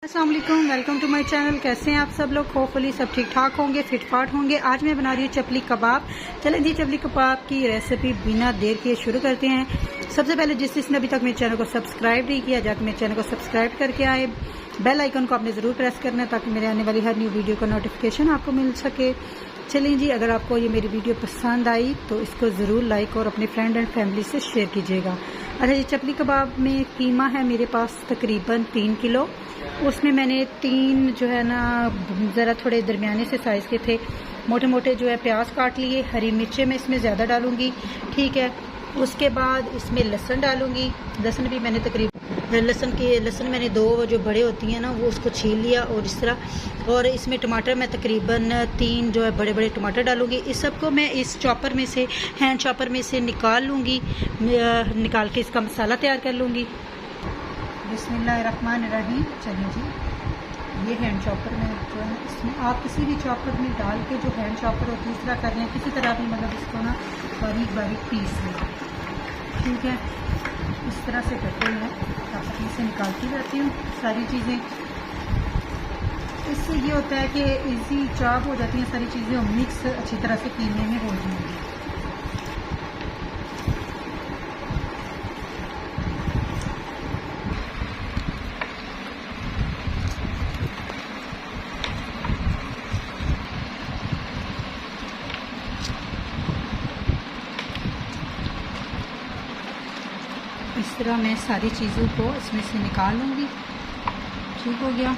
अस्सलाम वालेकुम, welcome to my channel. कैसे हैं आप सब लोग? होपफुली सब ठीक ठाक होंगे, फिट फाट होंगे। आज मैं बना रही हूँ चपली कबाब। चलें जी, चपली कबाब की रेसिपी बिना देर किए शुरू करते हैं। सबसे पहले जिसने अभी तक मेरे चैनल को सब्सक्राइब नहीं किया, जाकर मेरे चैनल को सब्सक्राइब करके आए। बेल आइकन को आपने ज़रूर प्रेस करना है ताकि मेरे आने वाली हर न्यू वीडियो का नोटिफिकेशन आपको मिल सके। चलें जी, अगर आपको ये मेरी वीडियो पसंद आई तो इसको ज़रूर लाइक और अपने फ्रेंड एंड फैमिली से शेयर कीजिएगा। अच्छा जी, चपली कबाब में कीमा है मेरे पास तकरीबन 3 किलो। उसमें मैंने 3 जो है ना ज़रा थोड़े दरमियाने से साइज़ के थे, मोटे मोटे जो है प्याज काट लिए। हरी मिर्चें मैं इसमें ज़्यादा डालूंगी, ठीक है। उसके बाद इसमें लहसुन डालूंगी। लहसुन भी मैंने तकरीबन लहसुन मैंने 2 जो बड़े होती हैं ना वो उसको छील लिया और इस तरह। और इसमें टमाटर मैं तकरीबन 3 जो है बड़े बड़े टमाटर डालूंगी। इस सबको मैं इस चॉपर में से, हैंड चॉपर में से निकाल लूँगी। निकाल के इसका मसाला तैयार कर लूँगी। बिस्मिल्लाहिर्रहमानिर्रहीम। चलिए जी, ये हैंड चॉपर में जो है इसमें आप किसी भी चॉपर में डाल के जो हैंड चॉपर होती है इस तरह कर लें, किसी तरह भी मतलब इसको ना बारीक बारीक पीस लें, ठीक है। इस तरह से करते हैं, चॉपर में से निकालती रहती हूँ सारी चीज़ें। इससे ये होता है कि इजी चॉप हो जाती हैं सारी चीज़ें और मिक्स अच्छी तरह से कीमे में हो जाएंगी। इस तरह मैं सारी चीज़ों को इसमें से निकाल लूँगी। ठीक हो गया।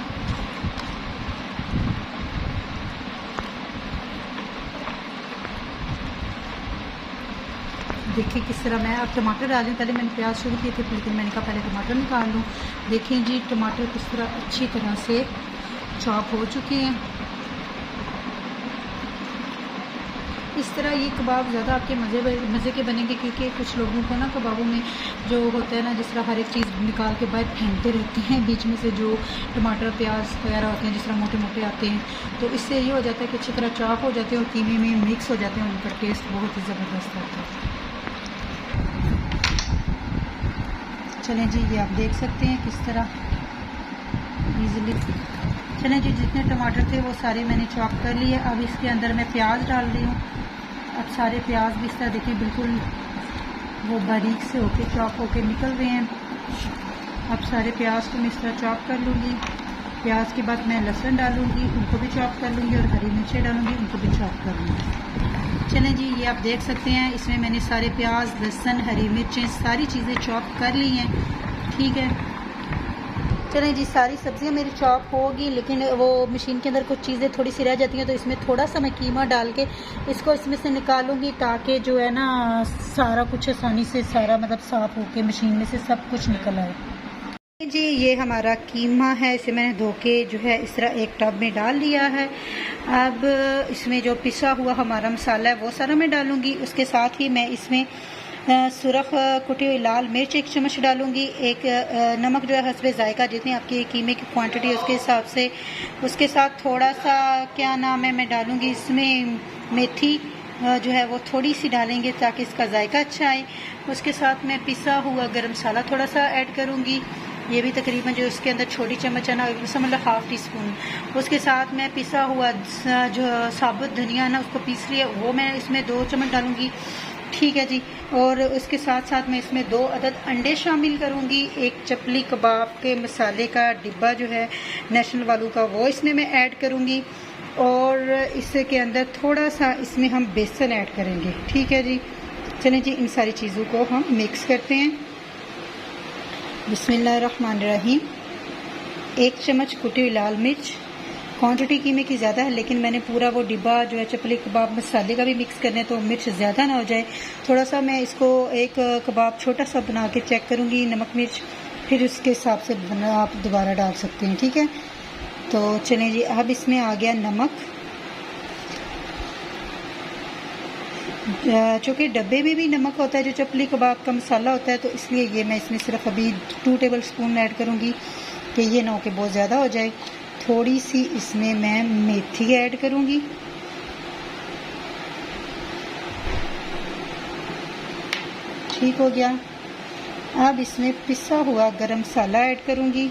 देखिए किस तरह मैं अब टमाटर डाल दूँ। पहले मैंने प्याज शुरू किए थे, लेकिन मैंने कहा पहले टमाटर निकाल लूँ। देखें जी, टमाटर किस तरह अच्छी तरह से चॉप हो चुके हैं। इस तरह ये कबाब ज़्यादा आपके मज़े के बनेंगे, क्योंकि कुछ लोगों को ना कबाबों में जो होता है ना, जिस तरह हर एक चीज़ निकाल के बाहर फेंकते रहते हैं, बीच में से जो टमाटर प्याज वगैरह होते हैं जिस तरह मोटे मोटे आते हैं, तो इससे ये हो जाता है कि अच्छी तरह चॉप हो जाते हैं और कीमे में मिक्स हो जाते हैं। उनका टेस्ट बहुत ही ज़बरदस्त होता है। चलें जी, ये आप देख सकते हैं किस तरह ईज़िली। चलें जी, जितने टमाटर थे वो सारे मैंने चॉप कर लिए। अब इसके अंदर मैं प्याज डाल रही हूँ। अब सारे प्याज भी इस तरह देखिए बिल्कुल वो बारीक से होके चॉप होके निकल रहे हैं। अब सारे प्याज को मैं इस तरह चॉप कर लूँगी। प्याज के बाद मैं लहसुन डालूँगी, उनको भी चॉप कर लूँगी, और हरी मिर्चें डालूँगी, उनको भी चॉप कर लूँगी। चलें जी, ये आप देख सकते हैं इसमें मैंने सारे प्याज, लहसुन, हरी मिर्चें सारी चीज़ें चॉप कर ली हैं, ठीक है। चलें जी, सारी सब्जियां मेरी चॉप होगी, लेकिन वो मशीन के अंदर कुछ चीज़ें थोड़ी सी रह जाती हैं, तो इसमें थोड़ा सा मैं कीमा डाल के इसको इसमें से निकालूंगी, ताकि जो है ना सारा कुछ आसानी से सारा मतलब साफ़ होके मशीन में से सब कुछ निकल आए। जी, ये हमारा कीमा है, इसे मैंने धो के जो है इस तरह एक टब में डाल लिया है। अब इसमें जो पिसा हुआ हमारा मसाला है वो सारा मैं डालूँगी। उसके साथ ही मैं इसमें सुरख कुटी हुई लाल मिर्च 1 चम्मच डालूंगी। एक नमक जो है हस्बे जायका, जितनी आपकी कीमे की क्वांटिटी है उसके हिसाब से। उसके साथ थोड़ा सा क्या नाम है मैं डालूंगी इसमें मेथी जो है वो थोड़ी सी डालेंगे ताकि इसका जायका अच्छा आए। उसके साथ मैं पिसा हुआ गरम मसाला थोड़ा सा ऐड करूंगी, ये भी तकरीबन जो इसके अंदर छोटी चम्मच है ना, मतलब ½ टीस्पून। उसके साथ मैं पिसा हुआ जो साबुत धनिया है ना उसको पीस लिया, वो मैं इसमें 2 चम्मच डालूंगी, ठीक है जी। और उसके साथ साथ मैं इसमें 2 अदद अंडे शामिल करूंगी। एक चपली कबाब के मसाले का डिब्बा जो है नेशनल वालों का, वो इसमें मैं ऐड करूंगी। और इसके अंदर थोड़ा सा इसमें हम बेसन ऐड करेंगे, ठीक है जी। चलें जी, इन सारी चीज़ों को हम मिक्स करते हैं। बिस्मिल्लाहिर्रहमानिर्रहीम। 1 चम्मच कुटी हुई लाल मिर्च। क्वांटिटी कीमे की ज़्यादा है, लेकिन मैंने पूरा वो डिब्बा जो है चपली कबाब मसाले का भी मिक्स करने, तो मिर्च ज़्यादा ना हो जाए। थोड़ा सा मैं इसको एक कबाब छोटा सा बना के चेक करूँगी नमक मिर्च, फिर उसके हिसाब से आप दोबारा डाल सकते हैं, ठीक है। तो चलें जी, अब इसमें आ गया नमक। चूँकि डब्बे में भी नमक होता है जो चपली कबाब का मसाला होता है, तो इसलिए ये मैं इसमें सिर्फ अभी 2 टेबल स्पून ऐड करूँगी कि ये ना हो कि बहुत ज़्यादा हो जाए। थोड़ी सी इसमें मैं मेथी ऐड करूँगी, ठीक हो गया। अब इसमें पिसा हुआ गरम मसाला ऐड करूँगी,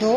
2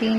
3